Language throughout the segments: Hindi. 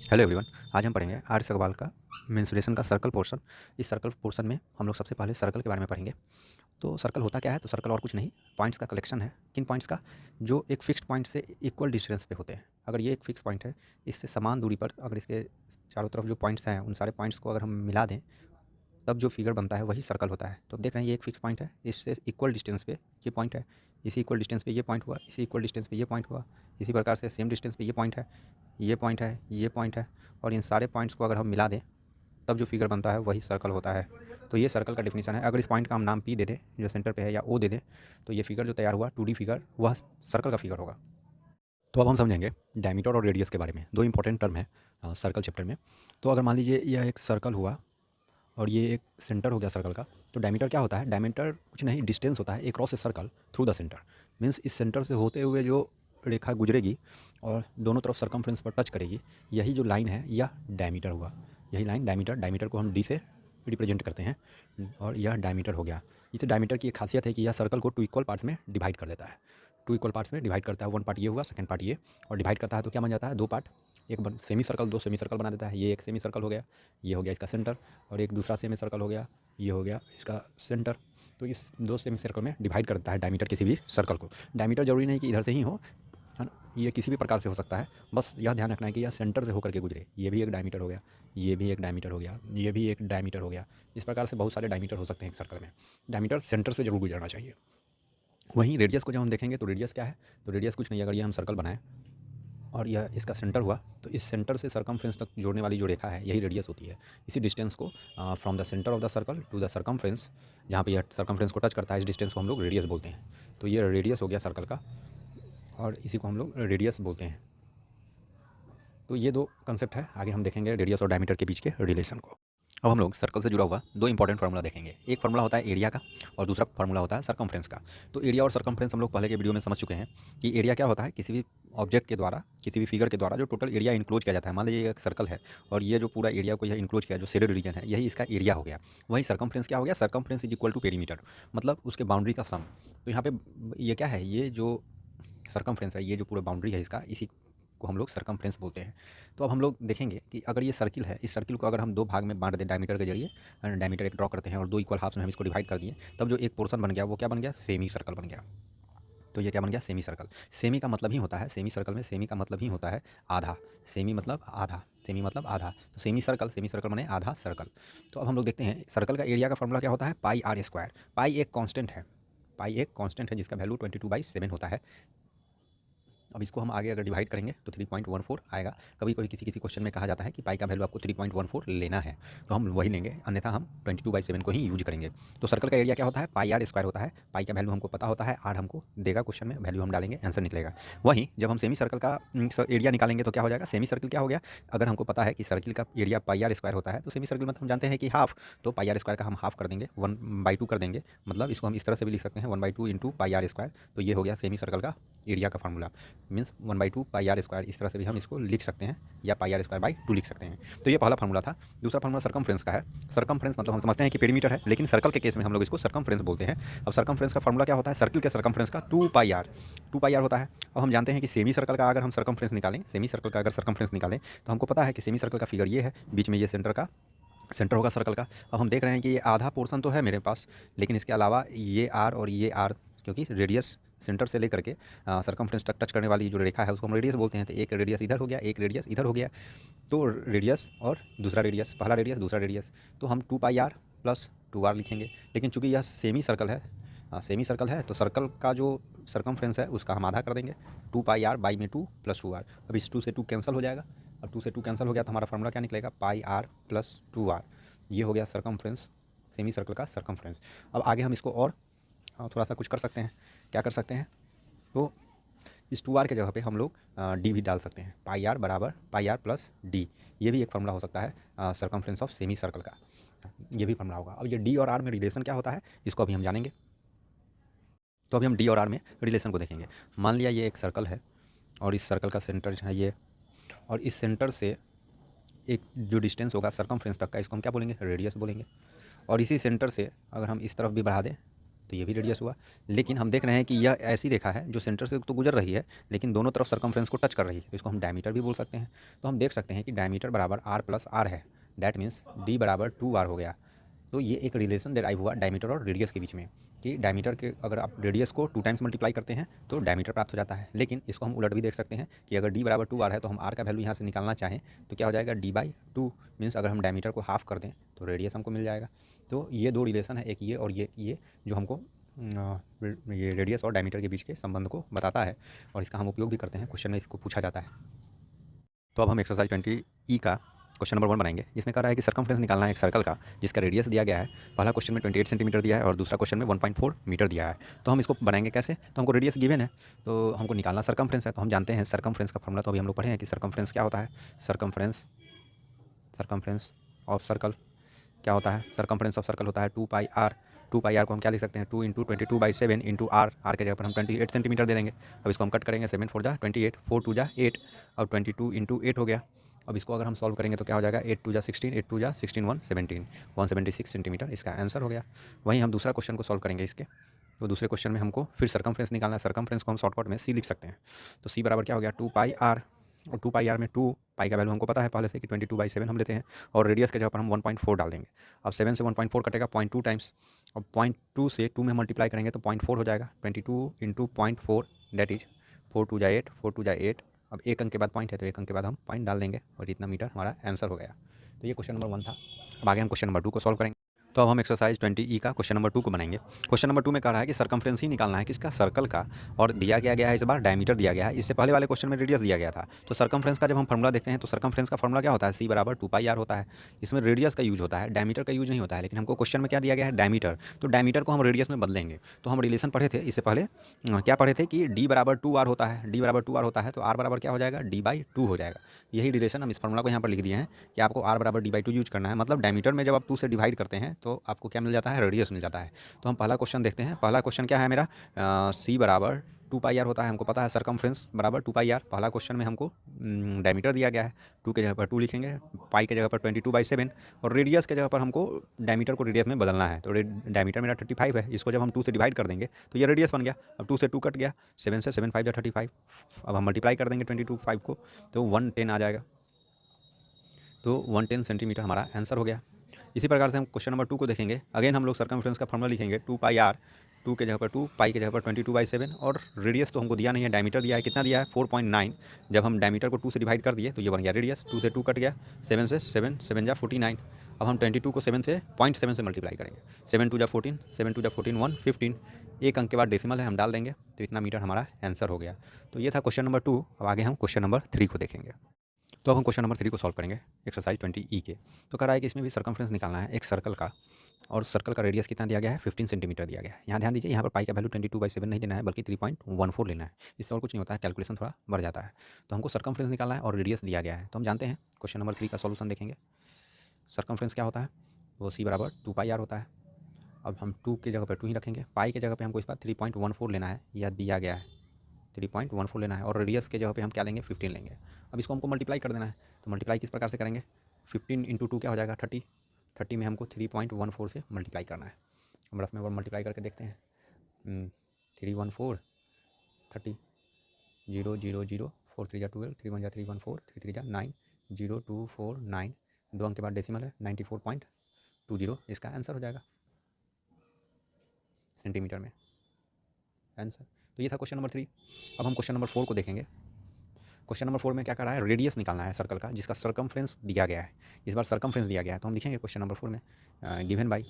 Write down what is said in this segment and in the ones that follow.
Hello everyone. आज हम पढ़ेंगे आर्य सगवाल का मेंसुरेशन का सर्कल पोर्शन। इस सर्कल पोर्शन में हम लोग सबसे पहले सर्कल के बारे में पढ़ेंगे। तो सर्कल होता क्या है? तो सर्कल और कुछ नहीं, पॉइंट्स का कलेक्शन है। किन पॉइंट्स का? जो एक फिक्स्ड पॉइंट से इक्वल डिस्टेंस पे होते हैं। अगर ये एक फिक्स पॉइंट है, इससे समान दूरी पर अगर इसके चारों तरफ जो पॉइंट्स हैं उन सारे पॉइंट्स को अगर हम मिला दें, तब जो फिगर बनता है वही सर्कल होता है। तो अब देख रहे हैं ये एक फिक्स पॉइंट है, इससे इक्वल डिस्टेंस पे ये पॉइंट है, इसी इक्वल डिस्टेंस पे ये पॉइंट हुआ, इसी इक्वल डिस्टेंस पे ये पॉइंट हुआ, इसी प्रकार से सेम डिस्टेंस पे ये पॉइंट है, ये पॉइंट है, ये पॉइंट है। और इन सारे पॉइंट्स को अगर हम मिला दें तब जो फिगर बनता है वही सर्कल होता है। तो ये सर्कल का डेफिनेशन है। अगर इस पॉइंट का हम नाम पी दे दें जो सेंटर पे है, या ओ दे दें, तो ये फिगर जो तैयार हुआ 2D फिगर वह सर्कल का फिगर होगा। तो अब हम समझेंगे डायमीटर और रेडियस के बारे में। दो इंपॉर्टेंट टर्म है सर्कल चैप्टर में। तो अगर मान लीजिए यह एक सर्कल हुआ और ये एक सेंटर हो गया सर्कल का, तो डायमीटर क्या होता है? डायमीटर कुछ नहीं, डिस्टेंस होता है across a circle through the centre. Means इस सेंटर से होते हुए जो रेखा गुजरेगी और दोनों तरफ सर्कमफ्रेंस पर टच करेगी, यही जो लाइन है यह डायमीटर हुआ। यही लाइन डायमीटर, डायमीटर को हम डी से रिप्रेजेंट करते हैं और यह डायमीटर हो गया। इस डायमीटर की एक खासियत है कि यह सर्कल को 2 इक्वल पार्ट्स में डिवाइड कर देता है। 2 इक्वल पार्ट्स में डिवाइड करता है। वन पार्ट ये हुआ, सेकंड पार्ट ये, और डिवाइड करता है तो क्या बन जाता है? 2 पार्ट। एक सेमी सर्कल, 2 सेमी सर्कल बना देता है। ये एक सेमी सर्कल हो गया, ये हो गया इसका सेंटर, और एक दूसरा सेमी सर्कल हो गया, ये हो गया इसका सेंटर। तो इस 2 सेमी सर्कल में डिवाइड करता है डायमीटर किसी भी सर्कल को। डायमीटर जरूरी नहीं कि इधर से ही हो, है ना, ये किसी भी प्रकार से हो सकता है। बस यह ध्यान रखना है कि यह सेंटर से होकर के गुजरे। ये भी एक डायमीटर हो गया, ये भी एक डायमीटर हो गया, ये भी एक डायमीटर हो गया। इस प्रकार से बहुत सारे डायमीटर हो सकते हैं एक सर्कल में। डायमीटर सेंटर से जरूर गुजरना चाहिए। वहीं रेडियस को जब हम देखेंगे तो रेडियस क्या है? तो रेडियस कुछ नहीं, अगर ये हम सर्कल बनाएं और यह इसका सेंटर हुआ, तो इस सेंटर से सर्कमफ्रेंस तक जोड़ने वाली जो रेखा है यही रेडियस होती है। इसी डिस्टेंस को from the centre of the circle to the circumference, जहाँ पे यह सर्कमफ्रेंस को टच करता है, इस डिस्टेंस को हम लोग रेडियस बोलते हैं। तो ये रेडियस हो गया सर्कल का, और इसी को हम लोग रेडियस बोलते हैं। तो ये दो कंसेप्ट है। आगे हम देखेंगे रेडियस और डायमीटर के बीच के रिलेशन को। अब हम लोग सर्कल से जुड़ा हुआ दो इंपॉर्टेंट फार्मूला देखेंगे। एक फार्मूला होता है एरिया का और दूसरा फार्मूला होता है सर्कमफ्रेंस का। तो एरिया और सर्कमफ्रेंस हम लोग पहले के वीडियो में समझ चुके हैं कि एरिया क्या होता है? किसी भी ऑब्जेक्ट के द्वारा, किसी भी फिगर के द्वारा जो टोटल एरिया इंक्लोज किया जाता है। मान लीजिए ये एक सर्कल है और ये जो पूरा एरिया को यह इंक्लोज किया, जो शेडेड रीजन है, यही इसका एरिया हो गया। वहीं सर्कमफ्रेंस क्या हो गया? Circumference is equal to perimeter, मतलब उसके बाउंड्री का सम। तो यहाँ पे ये क्या है? ये जो सर्कमफ्रेंस है, ये जो पूरा बाउंड्री है इसका, इसी को हम लोग सर्कमफ्रेंस बोलते हैं। तो अब हम लोग देखेंगे कि अगर ये सर्किल है, इस सर्किल को अगर हम 2 भाग में बांट दें डायमीटर के जरिए, डायमीटर एक ड्रॉ करते हैं और 2 इक्वल हाफ्स में हम इसको डिवाइड कर दिए, तब जो एक पोर्शन बन गया वो क्या बन गया? सेमी सर्कल बन गया। तो ये क्या बन गया? Semi circle. सेमी का मतलब ही होता है, सेमी सर्कल में सेमी का मतलब ही होता है आधा। सेमी मतलब आधा, सेमी मतलब आधा। तो सेमी सर्कल माने आधा सर्कल। तो अब हम लोग देखते हैं सर्कल का एरिया का फॉर्मूला क्या होता है? पाई आर स्क्वायर। पाई एक कांस्टेंट है, पाई एक कांस्टेंट है जिसका वैल्यू 22/7 होता है। अब इसको हम आगे अगर डिवाइड करेंगे तो 3.14 आएगा। कभी कभी किसी किसी क्वेश्चन में कहा जाता है कि पाई का वैल्यू आपको 3.14 लेना है, तो हम वही लेंगे, अन्यथा हम 22/7 को ही यूज करेंगे। तो सर्कल का एरिया क्या होता है? पाई आर स्क्वायर होता है। पाई का वैल्यू हमको पता होता है, आर हमको देगा क्वेश्चन में, वैल्यू हम डालेंगे, आंसर निकलेगा। वहीं जब हम सेमी सर्कल का एरिया निकालेंगे तो क्या हो जाएगा? सेमी सर्कल क्या हो गया? अगर हमको पता है कि सर्किल का एरिया पाई आर स्क्वायर होता है, तो सेमी सर्कल मतलब हम जानते हैं कि हाफ। तो पाई आर स्क्वायर का हम हाफ कर देंगे, 1/2 कर देंगे। मतलब इसको हम इस तरह से भी लिख सकते हैं, 1/2 इंटू पाई आर स्क्वायर। तो ये हो गया सेमी सर्कल का एरिया का formula, means 1/2 pi R square. इस तरह से भी हम इसको लिख सकते हैं, या पाई आर स्क्वायर बाई 2 लिख सकते हैं। तो ये पहला फार्मूला था। दूसरा फार्मूला सर्कमफ्रेंस का है। सर्कमफ्रेंस मतलब हम समझते हैं कि पेरीमीटर है, लेकिन सर्कल के केस में हम लोग इसको सर्कमफ्रेंस बोलते हैं। अब सर्कमफ्रेंस का फार्मूला क्या होता है? सर्किल के सर्कमफ्रेंस का 2 पाई आर होता है। अब हम जानते हैं कि सेमी सर्कल का अगर हम सर्कमफ्रेंस निकालें, सेमी सर्कल का अगर सर्कमफ्रेंस निकालें, तो हमको पता है कि सेमी सर्कल का फिगर ये है, बीच में ये सेंटर होगा सर्कल का। अब हम देख रहे हैं कि ये आधा पोर्शन तो है मेरे पास, लेकिन इसके अलावा ये आर और ये आर, क्योंकि रेडियस सेंटर से लेकर के सर्कमफ्रेंस तक टच करने वाली जो रेखा है उसको हम रेडियस बोलते हैं। तो एक रेडियस इधर हो गया, एक रेडियस इधर हो गया। तो रेडियस और दूसरा रेडियस, पहला रेडियस दूसरा रेडियस, तो हम 2 पाई आर प्लस 2 आर लिखेंगे। लेकिन चूंकि यह सेमी सर्कल है, सेमी सर्कल है, तो सर्कल का जो सर्कमफ्रेंस है उसका हम आधा कर देंगे, 2 पाई आर बाई में 2 प्लस 2 आर। अब इस 2 से 2 कैंसिल हो जाएगा। अब 2 से 2 कैंसिल हो गया तो हमारा फार्मूला क्या निकलेगा? पाई आर प्लस 2 आर। ये हो गया सर्कमफ्रेंस, सेमी सर्कल का सर्कमफ्रेंस। अब आगे हम इसको और थोड़ा सा कुछ कर सकते हैं। क्या कर सकते हैं? तो इस 2 आर के जगह पे हम लोग डी भी डाल सकते हैं। पाई आर बराबर पाई आर प्लस डी, ये भी एक फार्मूला हो सकता है सर्कमफ्रेंस ऑफ सेमी सर्कल का। ये भी फार्मूला होगा। अब ये डी और आर में रिलेशन क्या होता है, इसको अभी हम जानेंगे। तो अभी हम डी और आर में रिलेशन को देखेंगे। मान लिया ये एक सर्कल है और इस सर्कल का सेंटर है ये, और इस सेंटर से एक जो डिस्टेंस होगा सर्कमफ्रेंस तक का, इसको हम क्या बोलेंगे? रेडियस बोलेंगे। और इसी सेंटर से अगर हम इस तरफ भी बढ़ा दें तो ये भी रेडियस हुआ। लेकिन हम देख रहे हैं कि यह ऐसी रेखा है जो सेंटर से तो गुजर रही है, लेकिन दोनों तरफ सर्कमफ्रेंस को टच कर रही है, तो इसको हम डायमीटर भी बोल सकते हैं। तो हम देख सकते हैं कि डायमीटर बराबर आर प्लस आर है, दैट मीन्स डी बराबर 2r हो गया। तो ये एक रिलेशन डेराइव हुआ डायमीटर और रेडियस के बीच में, कि डायमीटर के अगर आप रेडियस को 2 टाइम्स मल्टीप्लाई करते हैं तो डायमीटर प्राप्त हो जाता है। लेकिन इसको हम उलट भी देख सकते हैं कि अगर d बराबर 2r है तो हम r का वैल्यू यहाँ से निकालना चाहें तो क्या हो जाएगा, d/2 मीन्स अगर हम डायमीटर को हाफ कर दें तो रेडियस हमको मिल जाएगा। तो ये दो रिलेशन है, एक ये और ये जो हमको ये रेडियस और डायमीटर के बीच के संबंध को बताता है, और इसका हम उपयोग भी करते हैं, क्वेश्चन में इसको पूछा जाता है। तो अब हम एक्सरसाइज 20 का क्वेश्चन नंबर 1 बनाएंगे। इसमें कह रहा है कि सर्कमफ्रेंस निकालना है एक सर्कल का जिसका रेडियस दिया गया है। पहला क्वेश्चन में 28 सेंटीमीटर दिया है और दूसरा क्वेश्चन में 1.4 मीटर दिया है। तो हम इसको बनाएंगे कैसे, तो हमको रेडियस गिवन है तो हमको निकालना सर्कमफ्रेंस है। तो हम जानते हैं सर्कमफ्रेंस का फॉर्मूला, तो अभी हम लोग पढ़े हैं कि सर्कमफ्रेंस क्या होता है। सर्कमफ्रेंस ऑफ सर्कल क्या होता है, सर्कमफ्रेंस ऑफ सर्कल होता है 2πr। 2πr को हम क्या लिख सकते हैं, 2 इंटू 22/7 इंटू आर के जगह पर हम 28 सेंटीमीटर दे देंगे। अब इसको हम कट करेंगे, 7 4 जा 28, 4 2 जा 8 और 22 इंटू 8 हो गया। अब इसको अगर हम सॉल्व करेंगे तो क्या हो जाएगा, 8 2 जा 16, 8 2 जा 16 1 17, 176 सेंटीमीटर इसका आंसर हो गया। वहीं हम दूसरा क्वेश्चन को सॉल्व करेंगे इसके, तो दूसरे क्वेश्चन में हमको फिर सर्कमफ्रेंस निकालना है। सर्कमफ्रेंस को हम शॉर्टकट में सी लिख सकते हैं। तो सी बराबर क्या हो गया, 2πr, और 2πr में 2 पाई का वैल्यू हमको पता है पहले से कि 22/7 हम लेते हैं, और रेडियस के जगह पर हम 1.4 डाल देंगे। अब 7 से 1.4 कटेगा 0.2 टाइम्स, अब 0.2 से 2 में मल्टीप्लाई करेंगे तो 0.4 हो जाएगा। 22 इंटू 0.4 दैट इज 4 2 जा 8, 4 2 जा 8। अब एक अंक के बाद पॉइंट है तो एक अंक के बाद हम पॉइंट डाल देंगे और इतना मीटर हमारा आंसर हो गया। तो ये क्वेश्चन नंबर 1 था। अब आगे हम क्वेश्चन नंबर 2 को सॉल्व करेंगे। तो अब हम एक्सरसाइज 20 का क्वेश्चन नंबर 2 को बनाएंगे। क्वेश्चन नंबर 2 में कह रहा है कि सर्कमफ्रेंस ही निकालना है किसका, सर्कल का, और दिया गया है इस बार डायमीटर दिया गया है। इससे पहले वाले क्वेश्चन में रेडियस दिया गया था। तो सर्कमफ्रेंस का जब हम फॉर्मूला देखते हैं तो सर्कमफ्रेंस का फॉर्मूला क्या होता है, सी बराबर 2πr होता है। इसमें रेडियस का यूज होता है, डायमीटर का यूज नहीं होता है। लेकिन हमको क्वेश्चन में क्या दिया गया है, डायमीटर, तो डायमीटर को हम रेडियस में बदलेंगे। तो हम रिलेशन पढ़े थे इससे पहले, क्या पढ़े थे कि d बराबर 2r होता है, d बराबर 2r होता है तो r बराबर क्या हो जाएगा, d/2 हो जाएगा। यही रिलेशन हम इस फॉर्मूला को यहाँ पर लिख दिए हैं कि आपको r बराबर d/2 यूज करना है। मतलब डायमीटर में जब आप 2 से डिवाइड करते हैं तो आपको क्या मिल जाता है, रेडियस मिल जाता है। तो हम पहला क्वेश्चन देखते हैं। पहला क्वेश्चन क्या है मेरा, सी बराबर 2πr होता है, हमको पता है सर्कमफ्रेंस बराबर 2πr। पहला क्वेश्चन में हमको डायमीटर दिया गया है, 2 के जगह पर 2 लिखेंगे, पाई के जगह पर 22/7, और रेडियस के जगह पर हमको डायमीटर को रेडियस में बदलना है। तो डायमीटर मेरा 35 है, इसको जब हम 2 से डिवाइड कर देंगे तो ये रेडियस बन गया। अब 2 से 2 कट गया, 7 से 7 5 जा 35। अब हम मल्टीप्लाई कर देंगे 22 को तो 110 आ जाएगा। तो 110 सेंटीमीटर हमारा आंसर हो गया। इसी प्रकार से हम क्वेश्चन नंबर 2 को देखेंगे। अगेन हम लोग सर्कमफ्रेंस का फॉर्मूला लिखेंगे 2πr, 2 के जगह पर 2, पाई के जगह पर 22/7, और रेडियस तो हमको दिया नहीं है, डायमीटर दिया है, कितना दिया है 4.9। जब हम डायमीटर को 2 से डिवाइड कर दिए तो ये बन गया रेडियस। 2 से 2 कट गया, 7 से 7 7 जा 49। अब हम 22 को 7 से 0.7 से मल्टीप्लाई करेंगे, 7 2 जा 14, 7 2 जा 14 115। एक अंक के बाद डेसिमल है, हम डाल देंगे तो इतना मीटर हमारा आंसर हो गया। तो ये था क्वेश्चन नंबर 2। अब आगे हम क्वेश्चन नंबर 3 को देखेंगे। तो अब हम क्वेश्चन नंबर 3 को सॉल्व करेंगे एक्सरसाइज 20 के। तो कह रहा है कि इसमें भी सर्कमफ्रेंस निकालना है एक सर्कल का, और सर्कल का रेडियस कितना दिया गया है, 15 सेंटीमीटर दिया गया है। यहाँ ध्यान दीजिए, यहाँ पर पाई का वैल्यू 22/7 नहीं लेना है बल्कि 3.14 लेना है। इससे और कुछ नहीं होता है, कैलकुलेशन थोड़ा बढ़ जाता है। तो हमको सर्कमफ्रेंस निकालना है और रेडियस दिया गया है। तो हम जानते हैं क्वेश्चन नंबर 3 का सॉल्यूशन देखेंगे। सर्कमफ्रेंस क्या होता है, वो सी बराबर 2πr होता है। अब हम 2 की जगह पर 2 ही रखेंगे, पाई की जगह पर हमको इस बार 3.14 लेना है, यह दिया गया है 3.14 लेना है, और रेडियस के जगह पे हम क्या लेंगे, 15 लेंगे। अब इसको हमको मल्टीप्लाई कर देना है। तो मल्टीप्लाई किस प्रकार से करेंगे, 15 इंटू 2 क्या हो जाएगा 30, 30 में हमको 3.14 से मल्टीप्लाई करना है। हम रफ में और मल्टीप्लाई करके देखते हैं, 314 30, 0 0 0, 4 3 जा 12, 3 1 जा 314, 3 3 जा 9, 0 2 4 9, 2 अंक के बाद डेसिमल है 94.20, इसका आंसर हो जाएगा सेंटीमीटर में आंसर। तो ये था क्वेश्चन नंबर 3। अब हम क्वेश्चन नंबर 4 को देखेंगे। क्वेश्चन नंबर 4 में क्या कर रहा है, रेडियस निकालना है सर्कल का जिसका सर्कमफ्रेंस दिया गया है। इस बार सर्कमफ्रेंस दिया गया है तो हम लिखेंगे क्वेश्चन नंबर 4 में गिवन बाई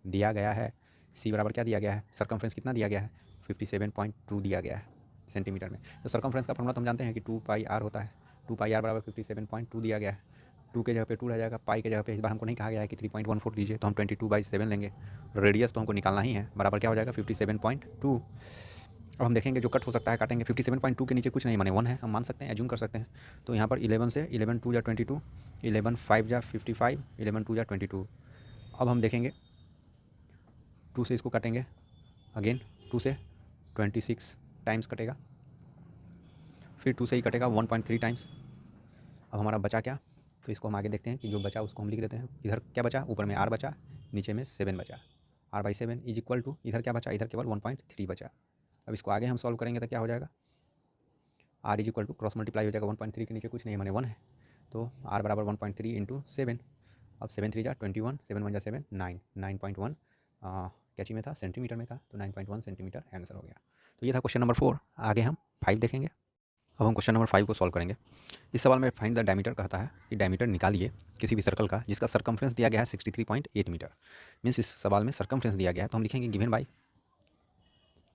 दिया गया है, सी बराबर क्या दिया गया है, सर्कमफ्रेंस कितना दिया गया है, 57.2 दिया गया है सेंटीमीटर में। तो सर्कमफ्रेंस का फॉर्मूला तो हम जानते हैं कि 2πr होता है, 2πr बराबर 57.2 दिया गया है। 2 के जगह पे 2 रह जाएगा, पाई के जगह पे इस बार हमको नहीं कहा गया है कि 3.14 लीजिए, तो हम 22/7 लेंगे। रेडियस तो हमको निकालना ही है, बराबर क्या हो जाएगा 57.2। अब हम देखेंगे जो कट हो सकता है काटेंगे, 57.2 के नीचे कुछ नहीं माने 1 है, हम मान सकते हैं, एज्यूम कर सकते हैं। तो यहाँ पर 11 से 11 2 जा 22, 11 5 जा 55, 11 2 जा 22। अब हम देखेंगे 2 से इसको काटेंगे, अगेन 2 से 26 टाइम्स कटेगा, फिर 2 से ही कटेगा 1.3 टाइम्स। अब हमारा बचा क्या, तो इसको हम आगे देखते हैं कि जो बचा उसको हम लिख देते हैं। इधर क्या बचा, ऊपर में r बचा, नीचे में 7 बचा। r/7 इज इक्वल टू, इधर क्या बचा, इधर केवल 1.3 बचा। अब इसको आगे हम सॉल्व करेंगे तो क्या हो जाएगा, r is equal to cross multiply हो जाएगा 1.3 के नीचे कुछ नहीं है माने 1 है, तो r बराबर 1.3 इंटू 7। अब 7 3 जा 21, 7 1 जा 7, 9.1 कैची में था, सेंटीमीटर में था, तो 9.1 सेंटीमीटर आंसर हो गया। तो ये था क्वेश्चन नंबर 4। आगे हम 5 देखेंगे। अब हम क्वेश्चन नंबर 5 को सॉल्व करेंगे। इस सवाल में फाइंड द डायमीटर कहता है कि डायमीटर निकालिए किसी भी सर्कल का जिसका सरकमफ्रेंस दिया गया है 63.8 मीटर। मीन्स इस सवाल में सरकमफ्रेंस दिया गया है, तो हम लिखेंगे गिवन बाई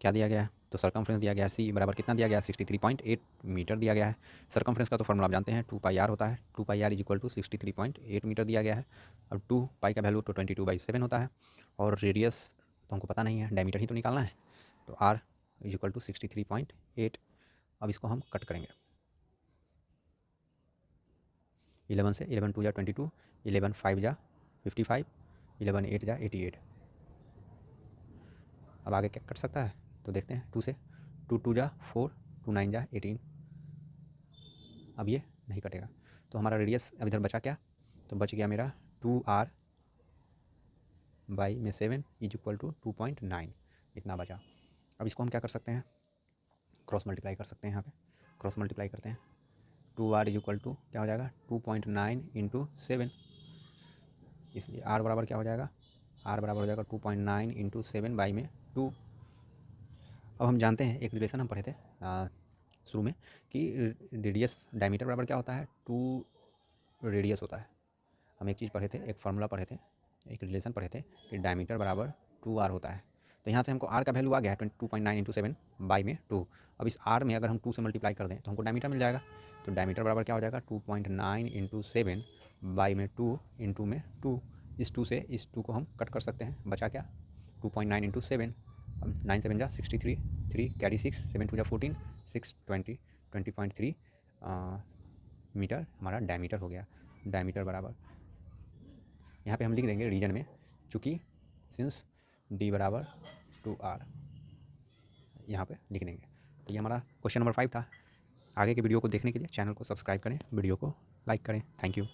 क्या दिया गया है, तो सरकमफ्रेंस दिया गया है सी बराबर कितना दिया गया है, 63.8 मीटर दिया गया है। सरकमफ्रेंस का तो फॉर्मूला आप जानते हैं 2πr होता है, 2πr is equal to 63.8 metre दिया गया है। अब 2π का वैल्यू तो 22/7 होता है, और रेडियस तो हमको पता नहीं है, डायमीटर ही तो निकालना है, तो r इज इक्वल टू 63.8। अब इसको हम कट करेंगे, 11 से, 11 2 जा 22, 11 5 जा 55, 11 8 जा 88। अब आगे क्या कट सकता है, तो देखते हैं 2 से, 2 2 जा 4, 2 9 जा 18। अब ये नहीं कटेगा, तो हमारा रेडियस अब इधर बचा क्या, तो बच गया मेरा 2r बाई में 7 इज इक्वल टू 2.9, इतना बचा। अब इसको हम क्या कर सकते हैं, क्रॉस मल्टीप्लाई कर सकते हैं। यहाँ पे क्रॉस मल्टीप्लाई करते हैं, 2r इज इक्वल टू क्या हो जाएगा 2.9 इंटू 7, इसलिए r बराबर क्या हो जाएगा, r बराबर हो जाएगा 2.9 इंटू 7 बाई में 2। अब हम जानते हैं, एक रिलेशन हम पढ़े थे शुरू में कि रेडियस डायमीटर बराबर क्या होता है, 2 रेडियस होता है। हम एक चीज़ पढ़े थे, एक फार्मूला पढ़े थे, एक रिलेशन पढ़े थे कि डायमीटर बराबर 2r होता है। तो यहाँ से हमको r का वैल्यू आ गया है 2.9 इंटू 7 बाई में 2। अब इस r में अगर हम 2 से मल्टीप्लाई कर दें तो हमको डायमीटर मिल जाएगा, तो डायमीटर बराबर क्या हो जाएगा 2.9 इंटू 7 बाई में 2 इंटू में 2। इस 2 से इस 2 को हम कट कर सकते हैं, बचा क्या 2.9 इंटू 7, 9 7 जा 63, 3 कैरी 6, 7 2 जा 14, 6 20, 20.3 मीटर हमारा डायमीटर हो गया। डायमीटर बराबर यहाँ पे हम लिख देंगे रीजन में, चूँकि सिंस d बराबर 2r यहाँ पे लिख देंगे। तो ये हमारा क्वेश्चन नंबर 5 था। आगे के वीडियो को देखने के लिए चैनल को सब्सक्राइब करें, वीडियो को लाइक करें। Thank you.